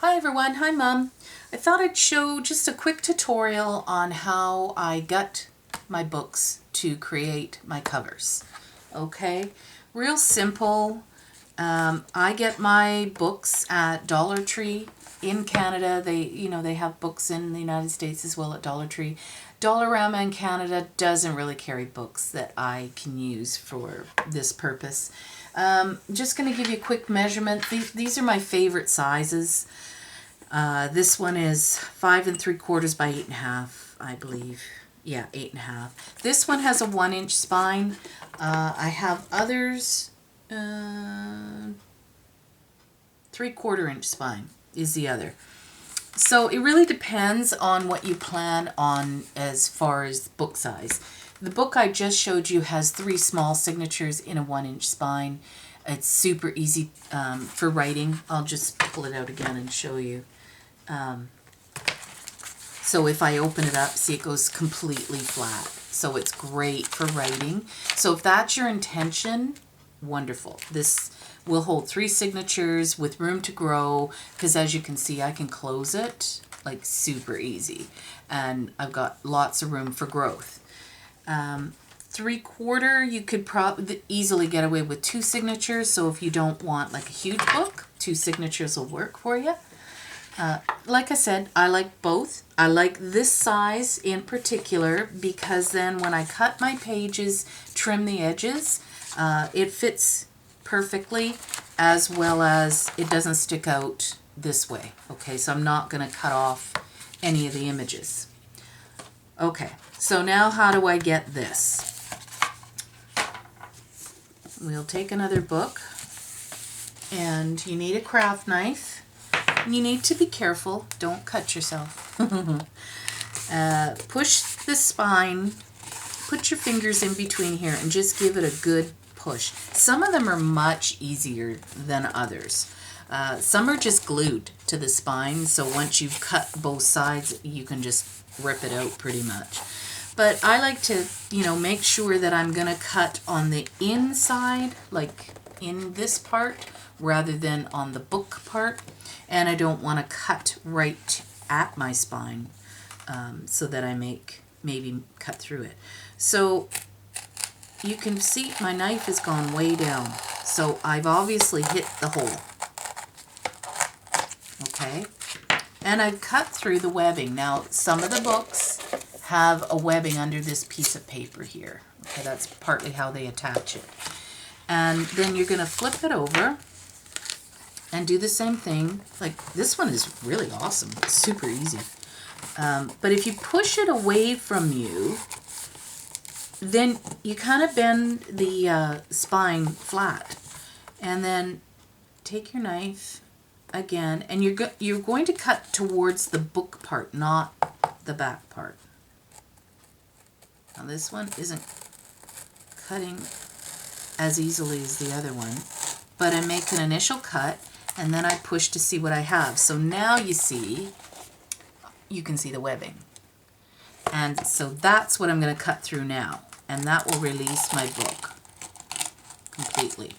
Hi everyone, hi Mom. I thought I'd show just a quick tutorial on how I gut my books to create my covers. Okay, real simple. I get my books at Dollar Tree in Canada. They have books in the United States as well at Dollar Tree. Dollarama in Canada doesn't really carry books that I can use for this purpose. Just going to give you a quick measurement. These are my favorite sizes. This one is 5 3/4 by 8 1/2, I believe. Yeah, 8 1/2. This one has a 1-inch spine. I have others. 3/4 inch spine is the other. So it really depends on what you plan on as far as book size. The book I just showed you has 3 small signatures in a 1-inch spine. It's super easy for writing. I'll just pull it out again and show you. So if I open it up, see, it goes completely flat. So it's great for writing. So if that's your intention, wonderful. This will hold 3 signatures with room to grow, because as you can see, I can close it like super easy. And I've got lots of room for growth. 3/4, you could probably easily get away with 2 signatures. So if you don't want like a huge book, 2 signatures will work for you. Like I said, I like both. I like this size in particular because then when I cut my pages, trim the edges, it fits perfectly, as well as it doesn't stick out this way. Okay, so I'm not going to cut off any of the images. Okay, so now how do I get this? We'll take another book, and you need a craft knife. You need to be careful. Don't cut yourself. Push the spine. Put your fingers in between here and just give it a good push. Some of them are much easier than others. Some are just glued to the spine, so once you've cut both sides, you can just rip it out pretty much. But I like to, make sure that I'm going to cut on the inside, like in this part, rather than on the book part. And I don't want to cut right at my spine, so that I maybe cut through it. So you can see my knife has gone way down. So I've obviously hit the hole. Okay. And I've cut through the webbing. Now, some of the books have a webbing under this piece of paper here. Okay, that's partly how they attach it. And then you're going to flip it over and do the same thing. Like, this one is really awesome. It's super easy. But if you push it away from you, then you kind of bend the spine flat. And then take your knife again, and you're going to cut towards the book part, not the back part. Now this one isn't cutting as easily as the other one, but I make an initial cut, and then I push to see what I have. So now you can see the webbing. And so that's what I'm going to cut through now. And that will release my book completely.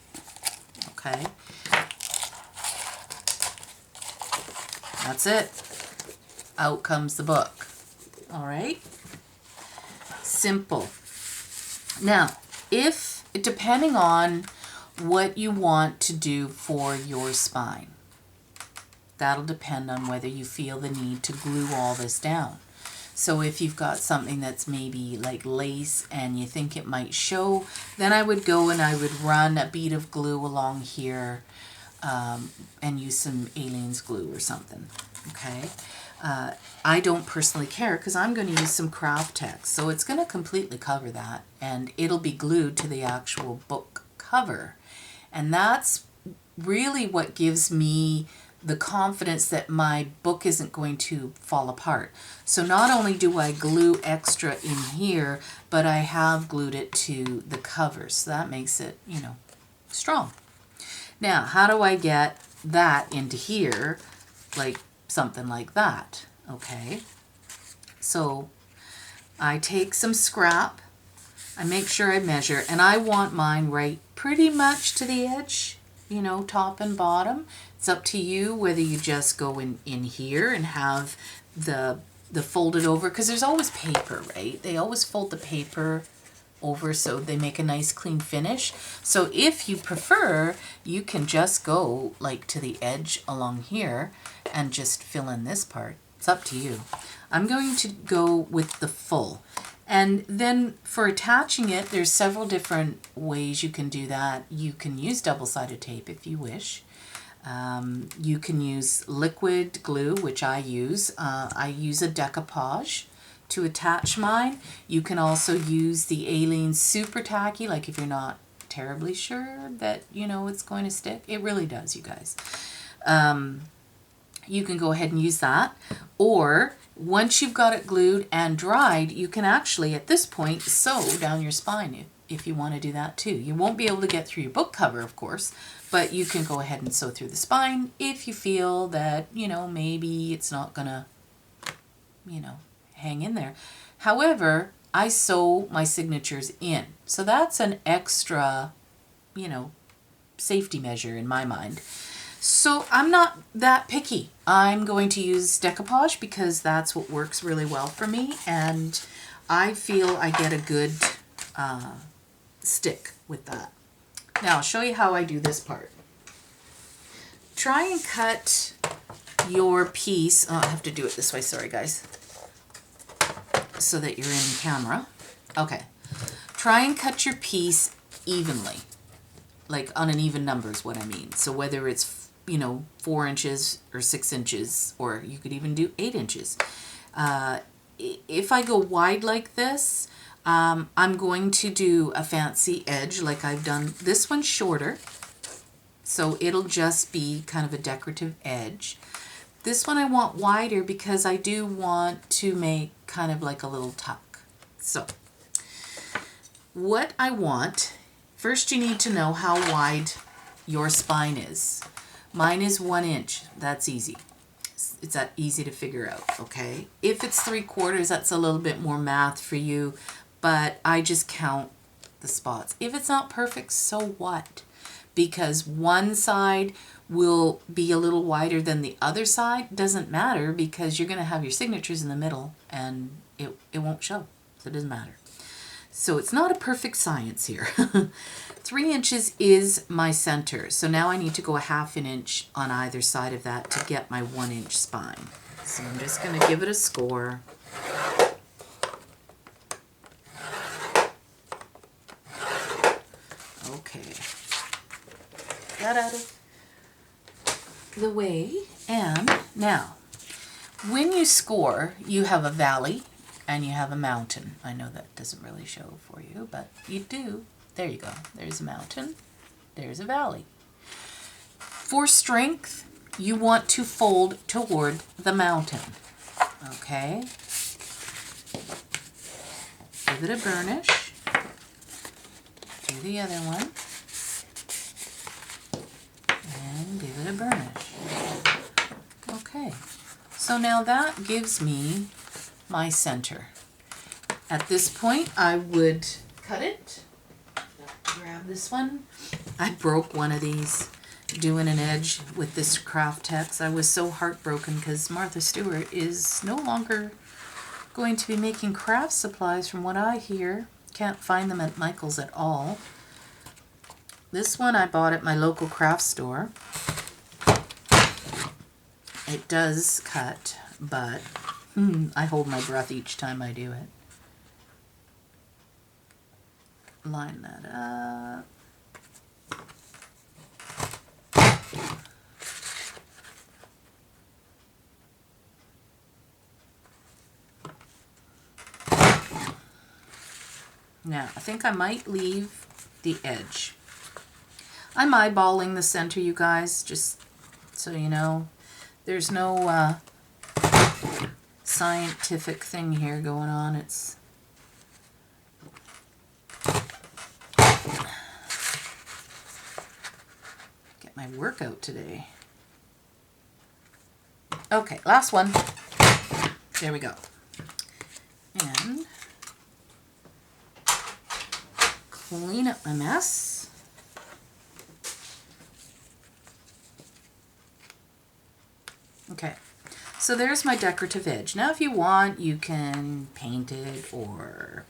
Okay. That's it. Out comes the book. All right. Simple. Now, depending on what you want to do for your spine, that'll depend on whether you feel the need to glue all this down. So if you've got something that's maybe like lace and you think it might show, then I would go and I would run a bead of glue along here, and use some Aleene's glue or something. Okay. I don't personally care because I'm going to use some craft text, so it's going to completely cover that, and it'll be glued to the actual book cover. And that's really what gives me the confidence that my book isn't going to fall apart. So not only do I glue extra in here, but I have glued it to the cover, so that makes it, strong. Now, how do I get that into here, like something like that? Okay, so I take some scrap, I make sure I measure, and I want mine right pretty much to the edge, top and bottom. It's up to you whether you just go in here and have the folded over, because there's always paper, right? They always fold the paper over so they make a nice clean finish. So if you prefer, you can just go like to the edge along here and just fill in this part. It's up to you. I'm going to go with the full. And then for attaching it, there's several different ways you can do that. You can use double-sided tape if you wish. You can use liquid glue, which I use. I use a decoupage to attach mine. You can also use the Aleene's Super Tacky, like if you're not terribly sure that, you know, it's going to stick. It really does, you guys. You can go ahead and use that. Or once you've got it glued and dried, you can actually, at this point, sew down your spine if you want to do that too. You won't be able to get through your book cover, of course, but you can go ahead and sew through the spine if you feel that, you know, maybe it's not gonna, you know, hang in there. However, I sew my signatures in. So that's an extra, you know, safety measure in my mind. So I'm not that picky. I'm going to use decoupage because that's what works really well for me, and I feel I get a good stick with that. Now I'll show you how I do this part. Try and cut your piece. Oh, I have to do it this way, sorry guys, so that you're in camera. Okay. Try and cut your piece evenly, like on an even number is what I mean. So whether it's, you know, 4 inches or 6 inches, or you could even do 8 inches. If I go wide like this, I'm going to do a fancy edge like I've done. This one's shorter, so it'll just be kind of a decorative edge. This one I want wider because I do want to make kind of like a little tuck. So what I want, first you need to know how wide your spine is. Mine is 1 inch. That's easy. It's that easy to figure out, okay? If it's 3/4, that's a little bit more math for you, but I just count the spots. If it's not perfect, so what? Because one side will be a little wider than the other side. Doesn't matter, because you're going to have your signatures in the middle and it won't show. So it doesn't matter. So it's not a perfect science here. 3 inches is my center. So now I need to go a 1/2 inch on either side of that to get my 1 inch spine. So I'm just going to give it a score. Okay. That out of the way. And now, when you score, you have a valley and you have a mountain. I know that doesn't really show for you, but you do. There you go. There's a mountain. There's a valley. For strength, you want to fold toward the mountain. Okay? Give it a burnish. Do the other one. And give it a burnish. Okay. So now that gives me my center. At this point, I would cut it. Grab this one. I broke one of these doing an edge with this craft text. I was so heartbroken because Martha Stewart is no longer going to be making craft supplies from what I hear. Can't find them at Michael's at all. This one I bought at my local craft store. It does cut, but I hold my breath each time I do it. Line that up. Now, I think I might leave the edge. I'm eyeballing the center, you guys, just so you know. There's no scientific thing here going on. It's get my workout today. Okay, last one. There we go. And clean up my mess. Okay, so there's my decorative edge. Now if you want, you can paint it or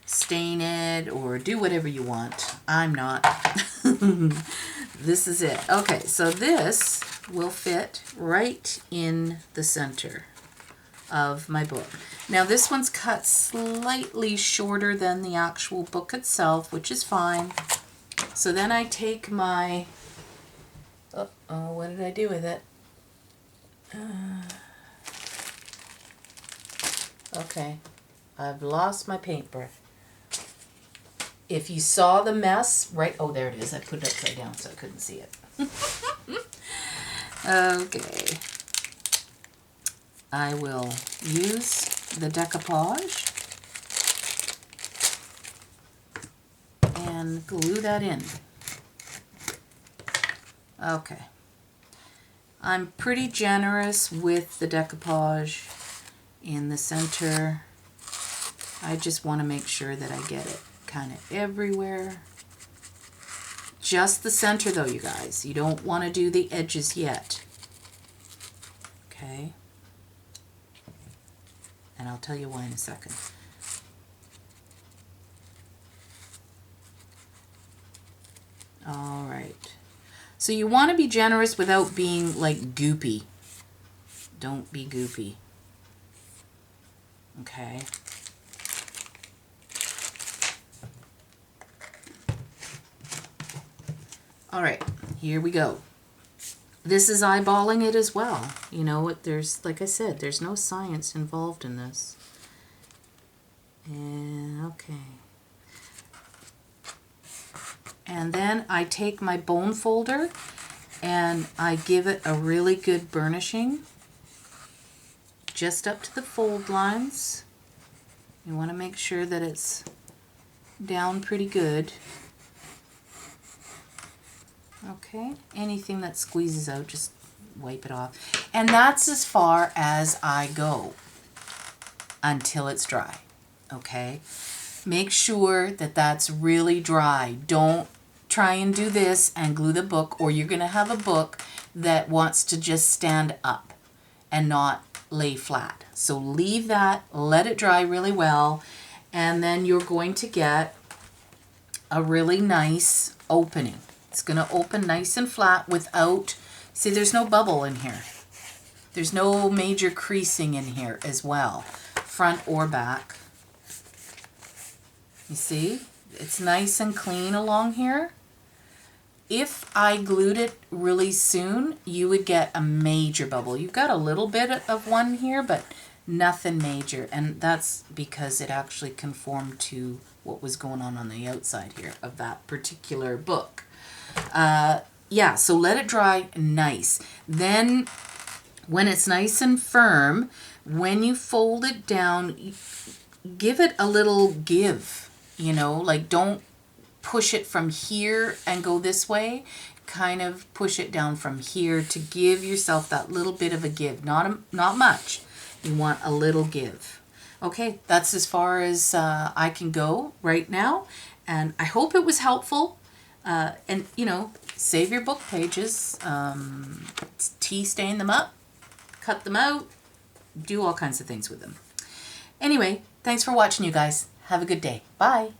stain it or do whatever you want. I'm not. This is it. Okay, so this will fit right in the center of my book. Now this one's cut slightly shorter than the actual book itself, which is fine. So then I take my, oh, what did I do with it? Okay, I've lost my paintbrush. If you saw the mess, right, oh, there it is. I put it upside down so I couldn't see it. Okay. I will use the decoupage and glue that in. Okay. I'm pretty generous with the decoupage in the center. I just want to make sure that I get it kind of everywhere. Just the center though, you guys. You don't want to do the edges yet. Okay. And I'll tell you why in a second. All right. So you want to be generous without being like goopy. Don't be goopy. Okay. All right, here we go. This is eyeballing it as well. You know, there's, like I said, there's no science involved in this. And okay. And then I take my bone folder and I give it a really good burnishing just up to the fold lines. You want to make sure that it's down pretty good. Okay, anything that squeezes out, just wipe it off. And that's as far as I go until it's dry. Okay, make sure that that's really dry. Don't try and do this and glue the book, or you're going to have a book that wants to just stand up and not lay flat. So leave that, let it dry really well, and then you're going to get a really nice opening. It's going to open nice and flat without, see, there's no bubble in here. There's no major creasing in here as well, front or back. You see, it's nice and clean along here. If I glued it really soon, you would get a major bubble. You've got a little bit of one here, but nothing major. And that's because it actually conformed to what was going on the outside here of that particular book. Yeah, so let it dry nice. Then when it's nice and firm, when you fold it down, give it a little give, you know, like don't push it from here and go this way. Kind of push it down from here to give yourself that little bit of a give. Not much. You want a little give. Okay, that's as far as I can go right now. And I hope it was helpful. And, you know, save your book pages. Tea stain them up. Cut them out. Do all kinds of things with them. Anyway, thanks for watching, you guys. Have a good day. Bye.